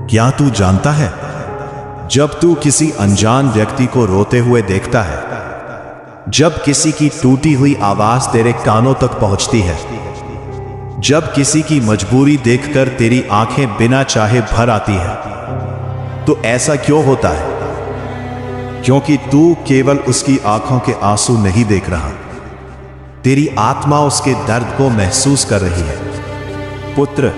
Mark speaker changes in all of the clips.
Speaker 1: क्या तू जानता है, जब तू किसी अनजान व्यक्ति को रोते हुए देखता है, जब किसी की टूटी हुई आवाज तेरे कानों तक पहुंचती है, जब किसी की मजबूरी देखकर तेरी आंखें बिना चाहे भर आती है, तो ऐसा क्यों होता है? क्योंकि तू केवल उसकी आंखों के आंसू नहीं देख रहा, तेरी आत्मा उसके दर्द को महसूस कर रही है। पुत्र,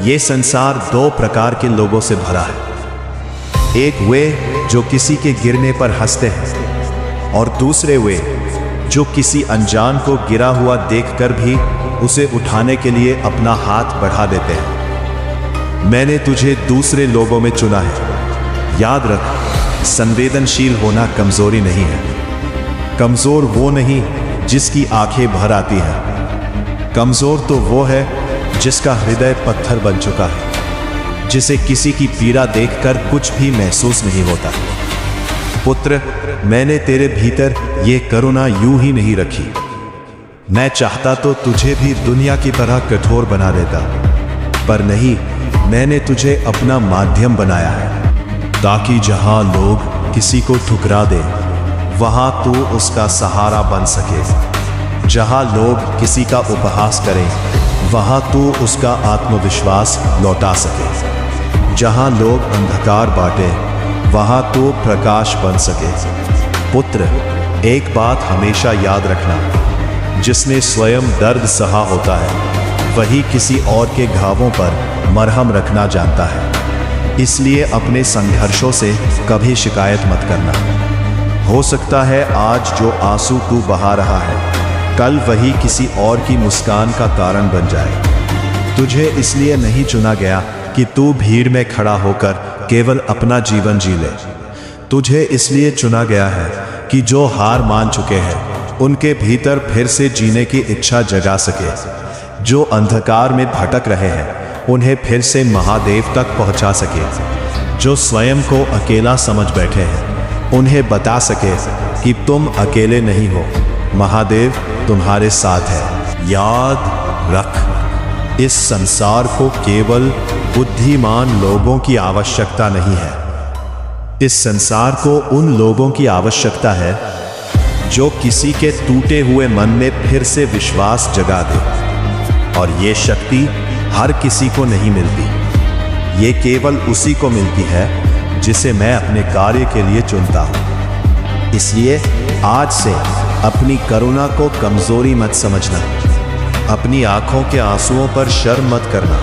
Speaker 1: यह संसार दो प्रकार के लोगों से भरा है। एक वे जो किसी के गिरने पर हंसते हैं, और दूसरे वे जो किसी अनजान को गिरा हुआ देखकर भी उसे उठाने के लिए अपना हाथ बढ़ा देते हैं। मैंने तुझे दूसरे लोगों में चुना है। याद रख, संवेदनशील होना कमजोरी नहीं है। कमजोर वो नहीं जिसकी आंखें भर आती हैं। कमजोर तो वो है जिसका हृदय पत्थर बन चुका है, जिसे किसी की पीड़ा देखकर कुछ भी महसूस नहीं होता। पुत्र, मैंने तेरे भीतर ये करुणा यूं ही नहीं रखी। मैं चाहता तो तुझे भी दुनिया की तरह कठोर बना देता, पर नहीं, मैंने तुझे अपना माध्यम बनाया है, ताकि जहां लोग किसी को ठुकरा दे, वहां तू उसका सहारा बन सके। जहां लोग किसी का उपहास करें, वहां तू उसका आत्मविश्वास लौटा सके। जहां लोग अंधकार बांटे, वहां तू प्रकाश बन सके। पुत्र, एक बात हमेशा याद रखना, जिसने स्वयं दर्द सहा होता है, वही किसी और के घावों पर मरहम रखना जानता है। इसलिए अपने संघर्षों से कभी शिकायत मत करना। हो सकता है आज जो आंसू तू बहा रहा है, कल वही किसी और की मुस्कान का कारण बन जाए। तुझे इसलिए नहीं चुना गया कि तू भीड़ में खड़ा होकर केवल अपना जीवन जी ले। तुझे इसलिए चुना गया है कि जो हार मान चुके हैं, उनके भीतर फिर से जीने की इच्छा जगा सके। जो अंधकार में भटक रहे हैं, उन्हें फिर से महादेव तक पहुंचा सके। जो स्वयं को अकेला समझ बैठे हैं, उन्हें बता सके कि तुम अकेले नहीं हो, महादेव तुम्हारे साथ है। याद रख, इस संसार को केवल बुद्धिमान लोगों की आवश्यकता नहीं है। इस संसार को उन लोगों की आवश्यकता है जो किसी के टूटे हुए मन में फिर से विश्वास जगा दे। और ये शक्ति हर किसी को नहीं मिलती, ये केवल उसी को मिलती है जिसे मैं अपने कार्य के लिए चुनता हूं। इसलिए आज से अपनी करुणा को कमजोरी मत समझना, अपनी आंखों के आंसुओं पर शर्म मत करना।